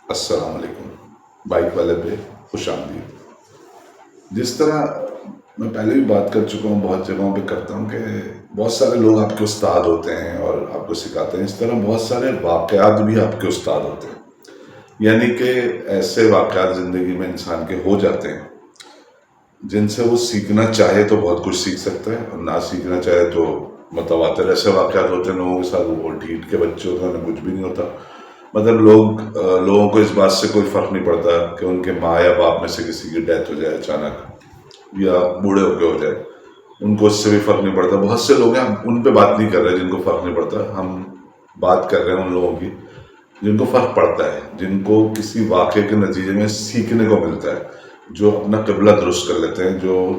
السلام علیکم. بائک والے پہ خوش آمدید. جس طرح میں پہلے بھی بات کر چکا ہوں، بہت جگہوں پہ کرتا ہوں کہ بہت سارے لوگ آپ کے استاد ہوتے ہیں اور آپ کو سکھاتے ہیں. اس طرح بہت سارے واقعات بھی آپ کے استاد ہوتے ہیں. یعنی کہ ایسے واقعات زندگی میں انسان کے ہو جاتے ہیں جن سے وہ سیکھنا چاہے تو بہت کچھ سیکھ سکتا ہے، اور نہ سیکھنا چاہے تو متواتر ایسے واقعات ہوتے ہیں لوگوں کے ساتھ. وہ ڈھیٹ کے بچے ہوتے ہیں، انہیں کچھ بھی نہیں ہوتا. مطلب لوگوں کو اس بات سے کوئی فرق نہیں پڑتا کہ ان کے ماں یا باپ میں سے کسی کی ڈیتھ ہو جائے اچانک، یا بوڑھے ہو کے ہو جائے. ان کو اس سے بھی فرق نہیں پڑتا. بہت سے لوگ ہیں، ہم ان پہ بات نہیں کر رہے جن کو فرق نہیں پڑتا. ہم بات کر رہے ہیں ان لوگوں کی جن کو فرق پڑتا ہے، جن کو کسی واقعے کے نتیجے میں سیکھنے کو ملتا ہے، جو اپنا قبلہ درست کر لیتے ہیں، جو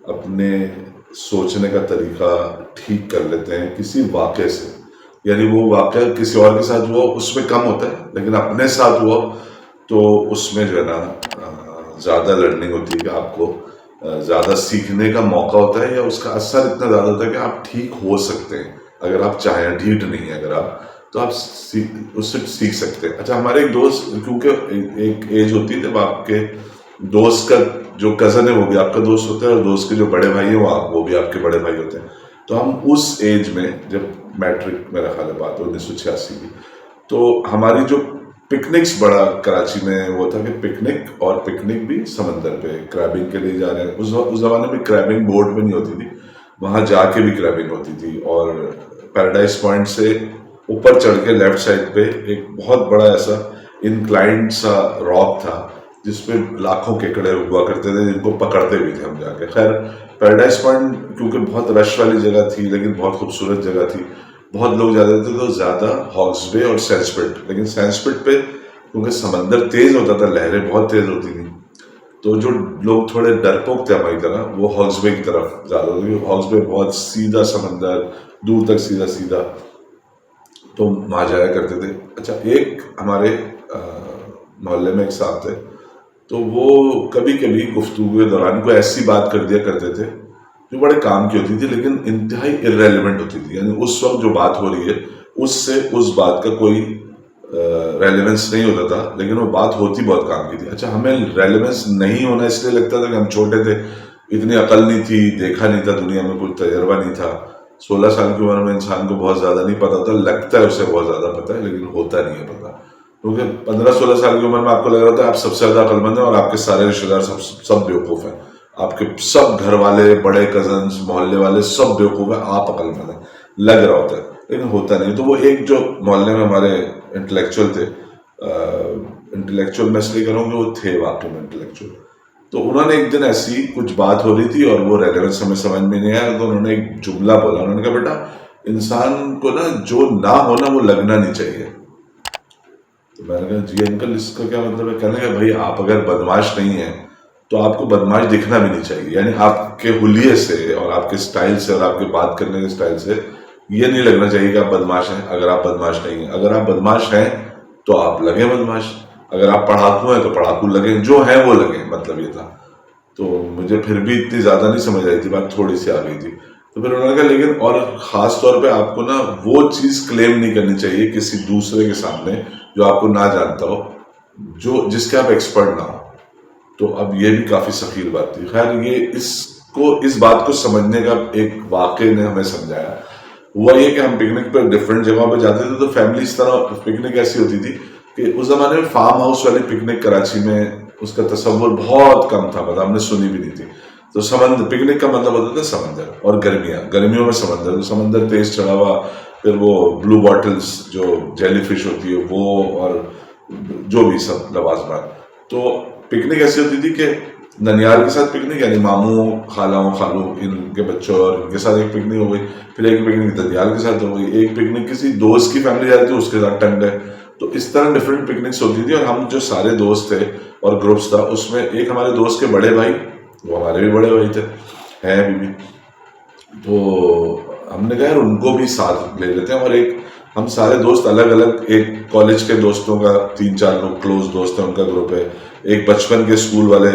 اپنے سوچنے کا طریقہ ٹھیک کر لیتے ہیں کسی واقعے سے. یعنی وہ واقعہ کسی اور کے ساتھ ہوا اس میں کم ہوتا ہے، لیکن اپنے ساتھ ہوا تو اس میں جو ہے نا زیادہ لرننگ ہوتی ہے، کہ آپ کو زیادہ سیکھنے کا موقع ہوتا ہے، یا اس کا اثر اتنا زیادہ ہوتا ہے کہ آپ ٹھیک ہو سکتے ہیں اگر آپ چاہیں. ڈھیٹ نہیں ہے اگر آپ، تو آپ اس سے سیکھ سکتے ہیں. اچھا، ہمارے ایک دوست، کیونکہ ایک ایج ہوتی ہے جب آپ کے دوست کا جو کزن ہے وہ بھی آپ کا دوست ہوتا ہے، اور دوست کے جو بڑے بھائی ہیں وہ بھی آپ کے بڑے بھائی ہوتے ہیں. تو ہم اس ایج میں، جب میٹرک میرا خیال ہے بات 1986 کی، تو ہماری جو پکنکس بڑا کراچی میں وہ تھا کہ پکنک، اور پکنک بھی سمندر پہ کریبنگ کے لیے جا رہے ہیں. اس زمانے میں کریبنگ بورڈ پہ نہیں ہوتی تھی، وہاں جا کے بھی کریبنگ ہوتی تھی. اور پیراڈائز پوائنٹ سے اوپر چڑھ کے لیفٹ سائڈ پہ ایک بہت بڑا ایسا انکلائنڈ سا راک تھا جس پہ لاکھوں کیکڑے ہوا کرتے تھے، جن کو پکڑتے بھی تھے ہم جا کے. خیر، پیراڈائز پوائنٹ کیونکہ بہت رش والی جگہ تھی لیکن بہت خوبصورت جگہ تھی، بہت لوگ جاتے تھے، تو زیادہ ہاکس بے اور سینسپٹ. لیکن سینسپٹ پہ کیونکہ سمندر تیز ہوتا تھا، لہریں بہت تیز ہوتی تھیں، تو جو لوگ تھوڑے ڈرپوک تھے ہماری طرح، وہ ہاکس بے کی طرف زیادہ ہوتی. ہاکس بے بہت سیدھا سمندر، دور تک سیدھا سیدھا، تو وہاں جایا کرتے تھے. اچھا، ایک ہمارے محلے میں ایک صاحب تھے، تو وہ کبھی کبھی گفتگو کے دوران کوئی ایسی بات کر دیا کرتے تھے جو بڑے کام کی ہوتی تھی لیکن انتہائی ارریلیونٹ ہوتی تھی. یعنی اس وقت جو بات ہو رہی ہے اس سے اس بات کا کوئی ریلیونس نہیں ہوتا تھا، لیکن وہ بات ہوتی بہت کام کی تھی. اچھا، ہمیں ریلیونس نہیں ہونا اس لیے لگتا تھا کہ ہم چھوٹے تھے، اتنی عقل نہیں تھی، دیکھا نہیں تھا دنیا میں، کوئی تجربہ نہیں تھا. 16 سال کی عمر میں انسان کو بہت زیادہ نہیں پتا ہوتا، لگتا ہے اسے بہت زیادہ پتا ہے لیکن ہوتا نہیں ہے پتا. کیونکہ 15-16 سال کی عمر میں آپ کو لگ رہا تھا آپ سب سے زیادہ عقل مند ہیں، اور آپ کے سارے رشتے دار سب بیوقوف ہیں. آپ کے سب گھر والے، بڑے کزنس، محلے والے سب بیوقوف ہیں، آپ عقل مند ہیں لگ رہا ہوتا ہے لیکن ہوتا نہیں. تو وہ ایک جو محلے میں ہمارے انٹلیکچوئل تھے، انٹلیکچوئل میں اس لیے کہہ رہا ہوں کہ وہ تھے واقعی میں انٹلیکچوئل. تو انہوں نے ایک دن ایسی کچھ بات ہو رہی تھی اور وہ ریلیونس ہمیں سمجھ میں نہیں آیا، تو انہوں نے ایک جملہ بولا. انہوں نے کہا بیٹا، انسان کو نا جو نہ ہونا وہ لگنا نہیں چاہیے. تو میں نے کہا جی انکل، اس کا کیا مطلب ہے؟ کہنے کہ بھائی آپ اگر بدماش نہیں ہیں تو آپ کو بدماش دکھنا بھی نہیں چاہیے. یعنی آپ کے حلیے سے اور آپ کے سٹائل سے اور آپ کے بات کرنے کے سٹائل سے یہ نہیں لگنا چاہیے کہ آپ بدماش ہیں اگر آپ بدماش نہیں ہیں. اگر آپ بدماش ہیں تو آپ لگیں بدماش، اگر آپ پڑھاکو ہیں تو پڑھاکو لگیں، جو ہیں وہ لگیں. مطلب یہ تھا. تو مجھے پھر بھی اتنی زیادہ نہیں سمجھ آئی تھی، بات تھوڑی سی آ گئی تھی. تو پھر انہوں نے کہا لیکن، اور خاص طور پہ آپ کو نا وہ چیز کلیم نہیں کرنی چاہیے کسی دوسرے کے سامنے جو آپ کو نہ جانتا ہو، جس کے آپ ایکسپرٹ نہ ہو. تو اب یہ بھی کافی ثقیل بات تھی. خیر، یہ اس بات کو سمجھنے کا ایک واقعے نے ہمیں سمجھایا. ہوا یہ کہ ہم پکنک پہ ڈفرینٹ جگہوں پہ جاتے تھے، تو فیملی اس طرح پکنک ایسی ہوتی تھی کہ اس زمانے میں فارم ہاؤس والی پکنک کراچی میں اس کا تصور بہت کم تھا، مطلب ہم نے سنی بھی نہیں تھی. تو پکنک کا مطلب ہوتا تھا سمندر، اور گرمیوں میں سمندر، تو سمندر تیز چڑھا ہوا، پھر وہ بلو باٹلز جو جیلی فش ہوتی ہے وہ، اور جو بھی سب لوازمات. تو پکنک ایسی ہوتی تھی کہ ننیال کے ساتھ پکنک، یعنی ماموں، خالوں، خالو، ان کے بچوں اور ان کے ساتھ ایک پکنک ہو گئی. پھر ایک پکنک دنیال کے ساتھ ہو گئی. ایک پکنک کسی دوست کی فیملی جاتی تھی، اس کے ساتھ ٹنگ ہے. تو اس طرح ڈفرینٹ پکنکس ہوتی تھی. اور ہم جو سارے دوست تھے اور گروپس تھا، اس میں ایک ہمارے دوست کے بڑے بھائی، وہ ہمارے بھی بڑے بھائی تھے، ہیں ابھی بھی. تو ہم نے کہا یار ان کو بھی ساتھ لے لیتے ہیں. اور ایک ہم سارے دوست الگ الگ، ایک کالج کے دوستوں کا 3-4 لوگ کلوز دوست ہیں ان کا گروپ ہے، ایک بچپن کے اسکول والے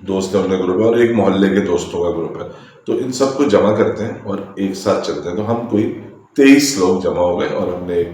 دوست ہیں ان کا گروپ ہے، اور ایک محلے کے دوستوں کا گروپ ہے. تو ان سب کو جمع کرتے ہیں اور ایک ساتھ چلتے ہیں. تو ہم کوئی 23 لوگ جمع ہو گئے اور ہم نے ایک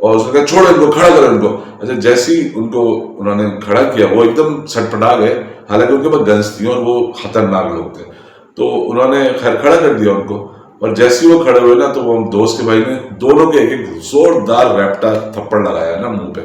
اور اس نے کہا چھوڑو ان کو، کھڑا کرو ان کو. اچھا جیسے ہی ان کو انہوں نے کھڑا کیا وہ ایک دم سٹپٹا گئے، حالانکہ ان کے پاس گنس تھی اور وہ خطرناک لوگ تھے. تو انہوں نے خیر کھڑا کر دیا ان کو، اور جیسے ہی وہ کھڑے ہوئے نا تو وہ دوست کے بھائی نے دونوں کے ایک ایک زوردار ریپٹا تھپڑ لگایا نا منہ پہ،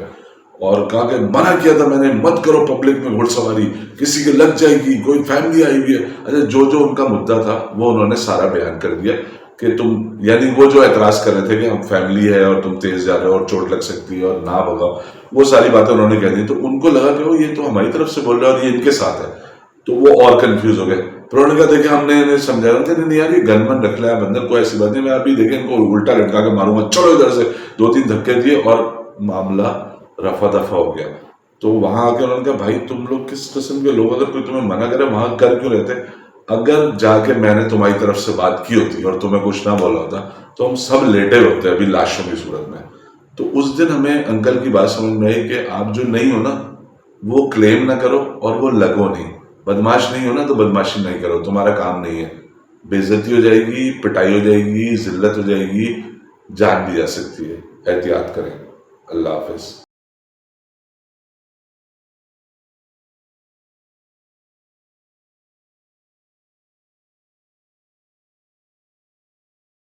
اور کہا کہ منع کیا تھا میں نے مت کرو پبلک میں گھڑ سواری، کسی کے لگ جائے گی، کوئی فیملی آئی ہوئی ہے. اچھا جو ان کا مدعا تھا وہ انہوں نے سارا بیان کر دیا کہ تم، یعنی وہ جو اعتراض کر رہے تھے کہ ہم فیملی ہے اور تم تیز جا رہے ہو اور چوٹ لگ سکتی ہے اور نہ بھگاؤ، وہ ساری باتیں انہوں نے کہہ دی. تو ان کو لگا کہ وہ یہ تو ہماری طرف سے بول رہا ہے اور یہ ان کے ساتھ ہے، تو وہ اور کنفیوز ہو گئے. پھر انہوں نے کہا دیکھیں ہم نے انہیں سمجھایا کہ نہیں یار یہ گن من رکھ لیا بندر، کوئی ایسی بات نہیں، میں ابھی دیکھیں ان کو الٹا لٹکا کے ماروں گا، چلو ادھر سے. 2-3 دھکے دیے اور معاملہ رفع دفع ہو گیا. تو وہاں آ کے انہوں نے کہا بھائی تم لوگ کس قسم کے لوگ، اگر کوئی تمہیں منع کرے وہاں کر کیوں رہتے؟ اگر جا کے میں نے تمہاری طرف سے بات کی ہوتی اور تمہیں کچھ نہ بولا ہوتا تو ہم سب لیٹے ہوتے ابھی لاشوں کی صورت میں. تو اس دن ہمیں انکل کی بات سمجھ میں آئی کہ آپ جو نہیں ہو نا وہ کلیم نہ کرو اور وہ لگو نہیں. بدماش نہیں ہو نا تو بدماشی نہیں کرو، تمہارا کام نہیں ہے. بے عزتی ہو جائے گی، پٹائی ہو جائے گی، ذلت ہو جائے گی، جان بھی جا سکتی ہے. احتیاط کریں. اللہ حافظ.